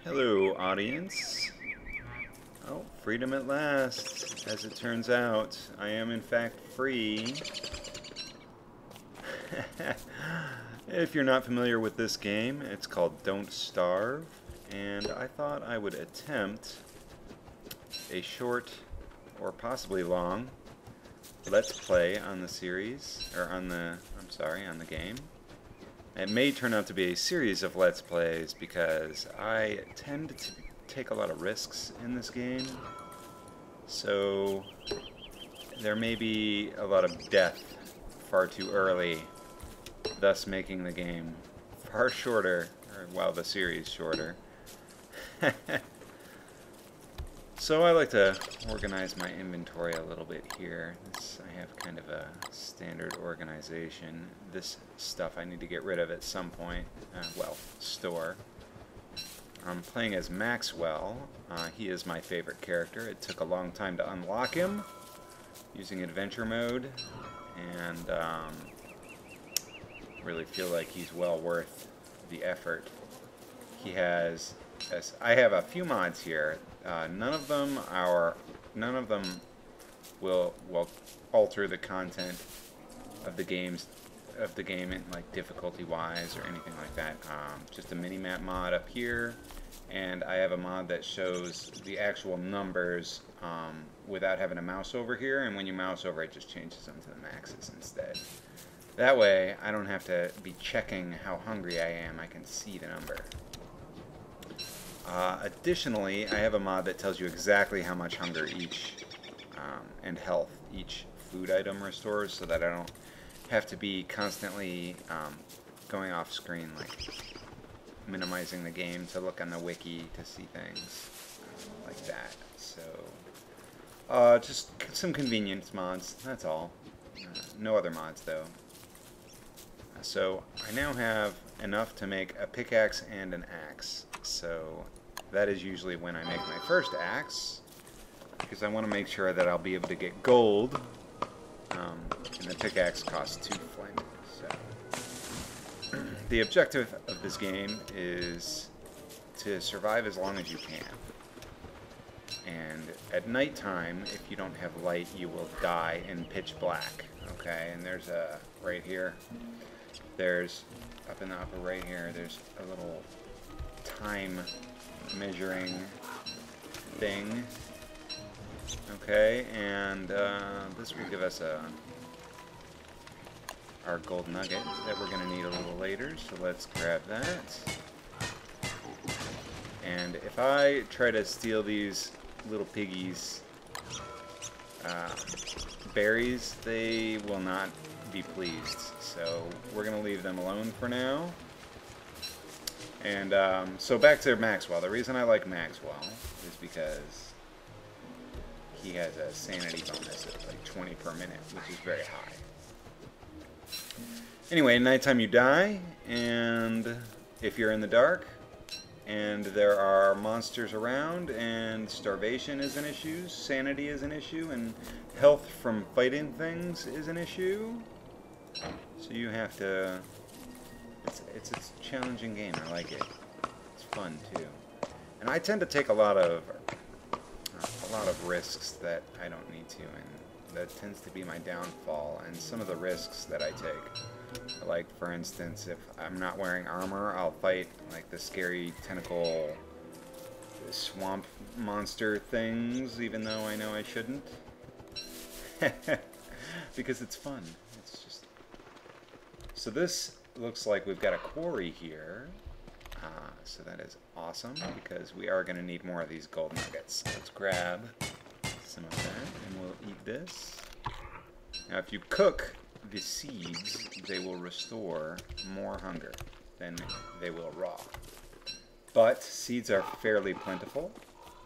Hello, audience. Oh, freedom at last. As it turns out, I am in fact free. If you're not familiar with this game, it's called Don't Starve, and I thought I would attempt a short, or possibly long, let's play on the series, or on the game. It may turn out to be a series of Let's Plays because I tend to take a lot of risks in this game. So there may be a lot of death far too early, thus making the game far shorter, or well, the series shorter. So I like to organize my inventory a little bit here. I have kind of a standard organization. This stuff I need to get rid of at some point. Well, store. I'm playing as Maxwell. He is my favorite character. It took a long time to unlock him using adventure mode, and really feel like he's well worth the effort. He has... I have a few mods here. None of them will alter the content of the game in, like, difficulty wise or anything like that. Just a mini-map mod up here, and I have a mod that shows the actual numbers without having to mouse over here, and when you mouse over it just changes them to the maxes instead. That way I don't have to be checking how hungry I am. I can see the number. Additionally, I have a mod that tells you exactly how much hunger and health each food item restores, so that I don't have to be constantly going off screen, like minimizing the game to look on the wiki to see things like that. So just some convenience mods, that's all. No other mods though. So I now have enough to make a pickaxe and an axe. So that is usually when I make my first axe, because I want to make sure that I'll be able to get gold, and the pickaxe costs 2 flint. So the objective of this game is to survive as long as you can. And at nighttime, if you don't have light, you will die in pitch black. Okay, and there's a right here. There's up in the upper right here. There's a little time measuring thing. Okay, and this will give us our gold nugget that we're going to need a little later, so let's grab that. And if I try to steal these little piggies' berries, they will not be pleased, so we're going to leave them alone for now. And so back to Maxwell. The reason I like Maxwell is because he has a sanity bonus of like 20 per minute, which is very high. Anyway, nighttime you die, and if you're in the dark, and there are monsters around, and starvation is an issue, sanity is an issue, and health from fighting things is an issue. So you have to... It's a challenging game. I like it. It's fun too. And I tend to take a lot of risks that I don't need to, and that tends to be my downfall. And some of the risks that I take, like for instance, if I'm not wearing armor, I'll fight like the scary tentacle swamp monster things, even though I know I shouldn't, because it's fun. It's just... So this looks like we've got a quarry here, so that is awesome, because we are going to need more of these gold nuggets. Let's grab some of that, and we'll eat this. Now, if you cook the seeds, they will restore more hunger than they will raw. But seeds are fairly plentiful,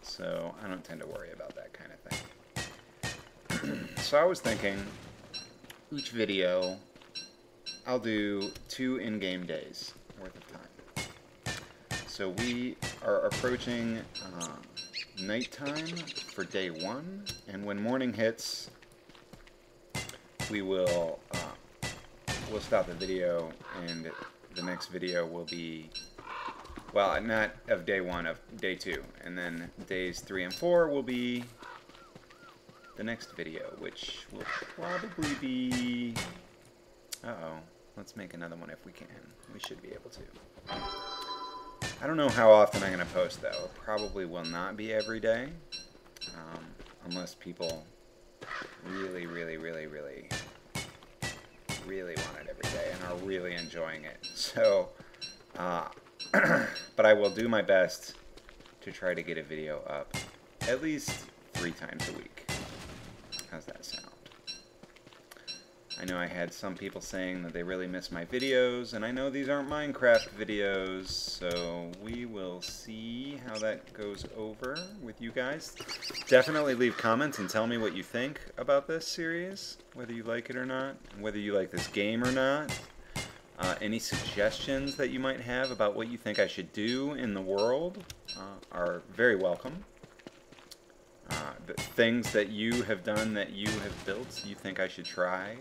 so I don't tend to worry about that kind of thing. So I was thinking, each video I'll do 2 in-game days worth of time. So we are approaching nighttime for day 1, and when morning hits, we'll stop the video, and the next video will be Well, not of day 1, of day 2. And then days 3 and 4 will be the next video, which will probably be... Uh-oh. Let's make another one if we can. We should be able to. I don't know how often I'm going to post, though. Probably will not be every day. Unless people really, really, really, really, really want it every day and are really enjoying it. So, but I will do my best to try to get a video up at least 3 times a week. How's that sound? I know I had some people saying that they really miss my videos, and I know these aren't Minecraft videos, so we will see how that goes over with you guys. Definitely leave comments and tell me what you think about this series, whether you like it or not, whether you like this game or not. Any suggestions that you might have about what you think I should do in the world are very welcome. The things that you have done, that you have built, you think I should try.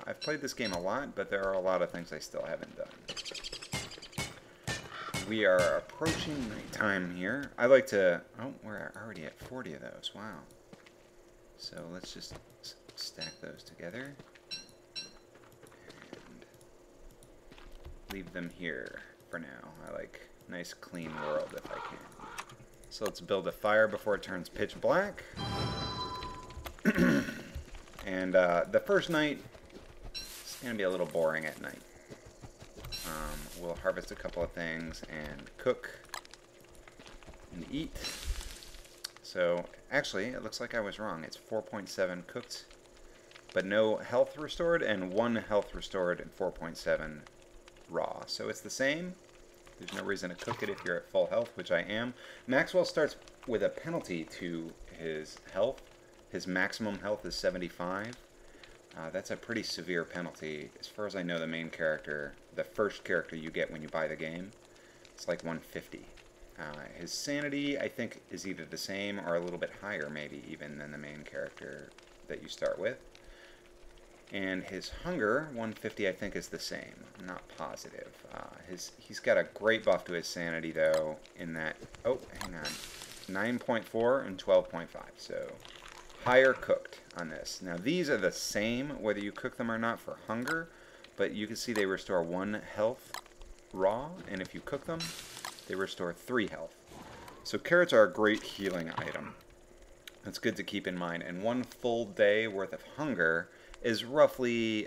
I've played this game a lot, but there are a lot of things I still haven't done. We are approaching nighttime here. I like to... Oh, we're already at 40 of those. Wow. So let's just stack those together. And leave them here for now. I like a nice clean world if I can. So let's build a fire before it turns pitch black. And the first night is going to be a little boring at night. We'll harvest a couple of things and cook and eat. So actually, it looks like I was wrong. It's 4.7 cooked, but no health restored, and 1 health restored and 4.7 raw. So it's the same. There's no reason to cook it if you're at full health, which I am. Maxwell starts with a penalty to his health. His maximum health is 75. That's a pretty severe penalty. As far as I know, the main character, the first character you get when you buy the game, it's like 150. His sanity, I think, is either the same or a little bit higher, maybe, even than the main character that you start with. And his hunger, 150, I think is the same. I'm not positive. He's got a great buff to his sanity, though, in that... Oh, hang on. 9.4 and 12.5, so higher cooked on this. Now, these are the same, whether you cook them or not, for hunger, but you can see they restore 1 health raw, and if you cook them, they restore 3 health. So carrots are a great healing item. That's good to keep in mind. And 1 full day worth of hunger is roughly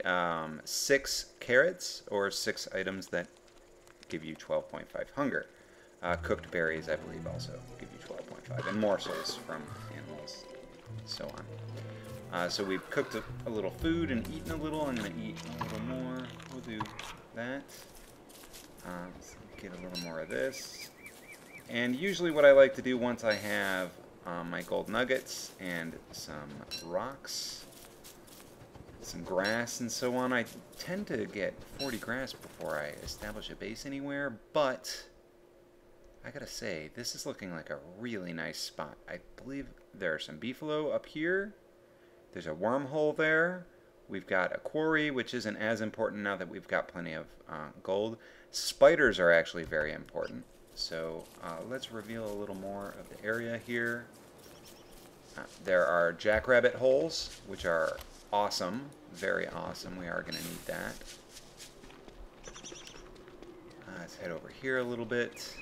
6 carrots, or 6 items that give you 12.5 hunger. Cooked berries, I believe, also give you 12.5, and morsels from animals, so on. So we've cooked a little food and eaten a little. I'm going to eat a little more. We'll do that. Let's get a little more of this. And usually what I like to do once I have my gold nuggets and some rocks, some grass and so on. I tend to get 40 grass before I establish a base anywhere, but I gotta say, this is looking like a really nice spot. I believe there are some beefalo up here. There's a wormhole there. We've got a quarry, which isn't as important now that we've got plenty of gold. Spiders are actually very important. So let's reveal a little more of the area here. There are jackrabbit holes, which are awesome, very awesome. We are going to need that. Let's head over here a little bit.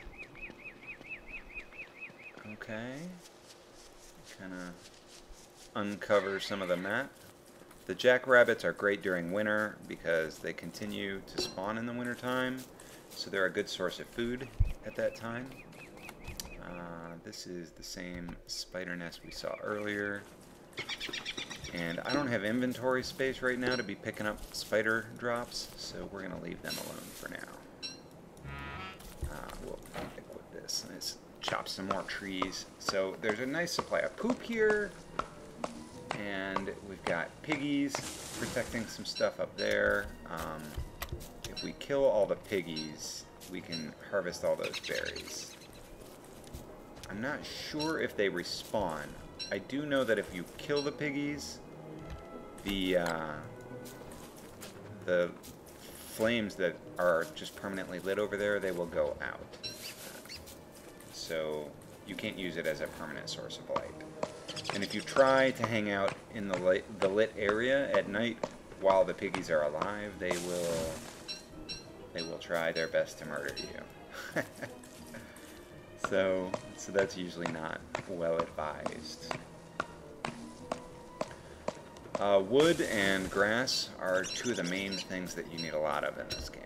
Okay. Kind of uncover some of the map. The jackrabbits are great during winter because they continue to spawn in the winter time, so they're a good source of food at that time. This is the same spider nest we saw earlier. And I don't have inventory space right now to be picking up spider drops, so we're going to leave them alone for now. We'll equip this. Let's chop some more trees. So there's a nice supply of poop here, and we've got piggies protecting some stuff up there. If we kill all the piggies, we can harvest all those berries. I'm not sure if they respawn. I do know that if you kill the piggies, the flames that are just permanently lit over there, they will go out. so you can't use it as a permanent source of light. And if you try to hang out in the lit area at night while the piggies are alive, they will try their best to murder you. So that's usually not well advised. Wood and grass are two of the main things that you need a lot of in this game.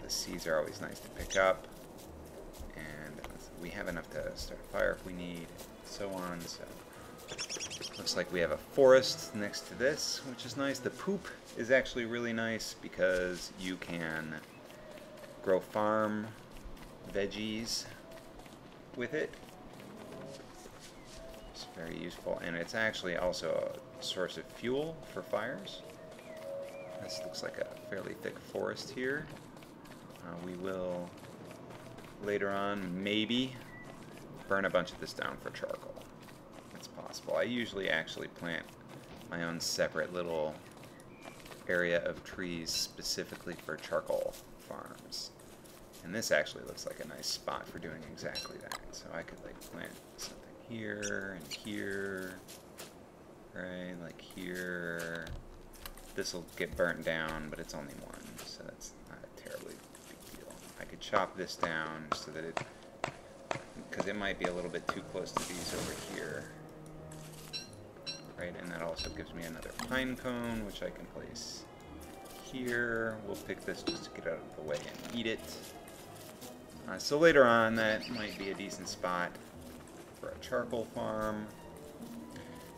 The seeds are always nice to pick up, and we have enough to start a fire if we need, so on. So looks like we have a forest next to this, which is nice. The poop is actually really nice because you can grow farm veggies with it. It's very useful, and it's actually also a source of fuel for fires. This looks like a fairly thick forest here. We will later on maybe burn a bunch of this down for charcoal. It's possible. I usually actually plant my own separate little area of trees specifically for charcoal farms. And this actually looks like a nice spot for doing exactly that. So I could like plant something here and here, right, like here. This will get burnt down, but it's only one, so that's not a terribly big deal. I could chop this down so that it, because it might be a little bit too close to these over here, right, and that also gives me another pine cone, which I can place here. We'll pick this just to get out of the way and eat it. So later on, that might be a decent spot for a charcoal farm.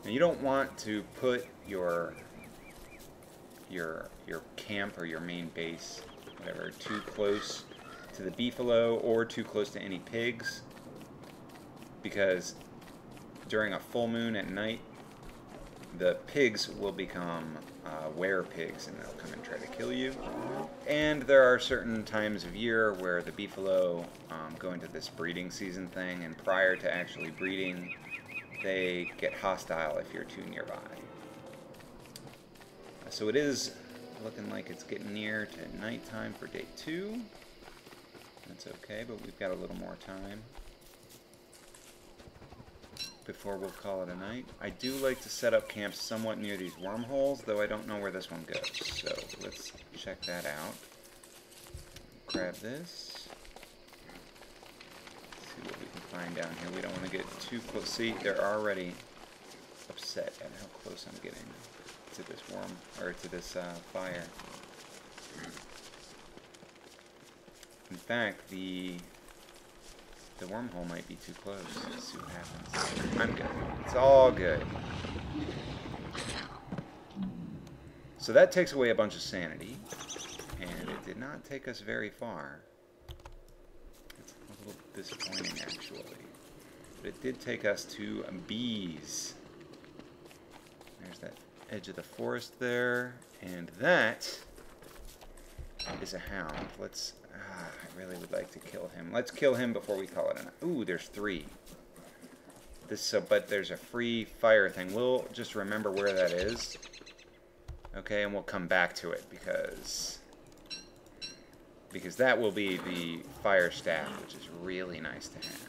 Now you don't want to put your camp or your main base, whatever, too close to the beefalo or too close to any pigs, because during a full moon at night, the pigs will become were-pigs and they'll come and try to kill you. And there are certain times of year where the beefalo go into this breeding season thing, and prior to actually breeding, they get hostile if you're too nearby. So it is looking like it's getting near to nighttime for day 2. That's okay, but we've got a little more time before we'll call it a night. I do like to set up camps somewhat near these wormholes, though I don't know where this one goes. So let's check that out. Grab this. See what we can find down here. We don't want to get too close. See, they're already upset at how close I'm getting to this to this fire. In fact, the wormhole might be too close. Let's see what happens. I'm good. It's all good. So that takes away a bunch of sanity, and it did not take us very far. It's a little disappointing, actually. But it did take us to bees. There's that edge of the forest there, and that is a hound. Let's... I really would like to kill him. Let's kill him before we call it an... Ooh, there's 3. But there's a free fire thing. We'll just remember where that is. Okay, and we'll come back to it because that will be the fire staff, which is really nice to have.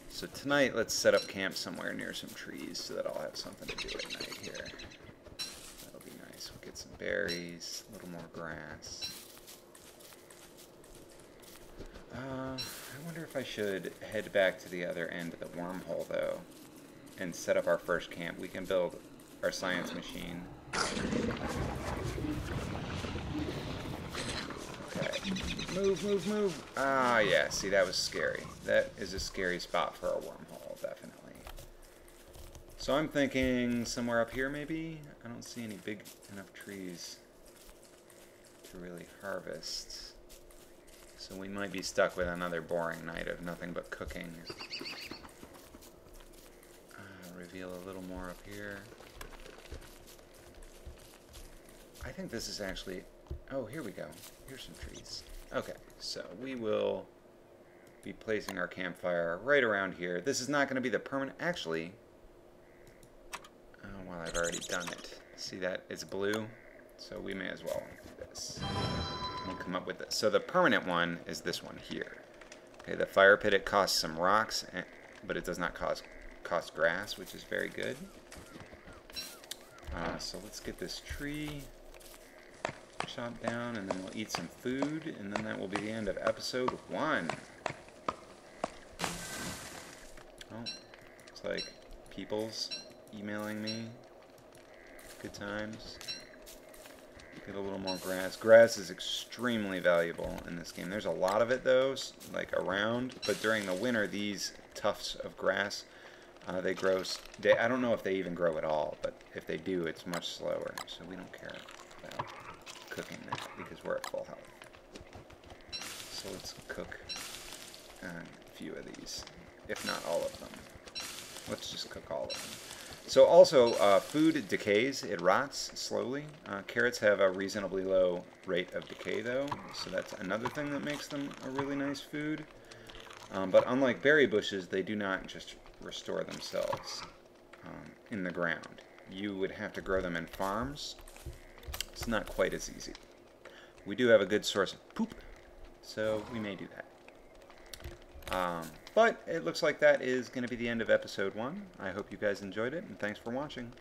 So tonight, let's set up camp somewhere near some trees so that I'll have something to do at night here. That'll be nice. We'll get some berries, a little more grass. I wonder if I should head back to the other end of the wormhole, though, and set up our first camp. We can build our science machine. Okay. Move, move, move. Ah, yeah. See, that was scary. That is a scary spot for a wormhole, definitely. So I'm thinking somewhere up here, maybe? I don't see any big enough trees to really harvest. So we might be stuck with another boring night of nothing but cooking. Reveal a little more up here. I think this is actually... Oh, here we go. Here's some trees. Okay, so we will be placing our campfire right around here. This is not going to be the permanent... Actually... well, I've already done it. See that? It's blue. So we may as well do this. we'll come up with it. So the permanent one is this one here. Okay, the fire pit, it costs some rocks, but it does not cost grass, which is very good. So let's get this tree chopped down, and then we'll eat some food, and then that will be the end of episode 1. Oh, it's like people's emailing me. Good times. Get a little more grass. Grass is extremely valuable in this game. There's a lot of it though, like around, but during the winter these tufts of grass, they grow, I don't know if they even grow at all, but if they do, it's much slower, so we don't care about cooking that because we're at full health. So let's cook a few of these, if not all of them. Let's just cook all of them. So also, food decays, it rots slowly. Carrots have a reasonably low rate of decay though, so that's another thing that makes them a really nice food. But unlike berry bushes, they do not just restore themselves in the ground. You would have to grow them in farms. It's not quite as easy. We do have a good source of poop, so we may do that. But it looks like that is going to be the end of episode 1. I hope you guys enjoyed it, and thanks for watching.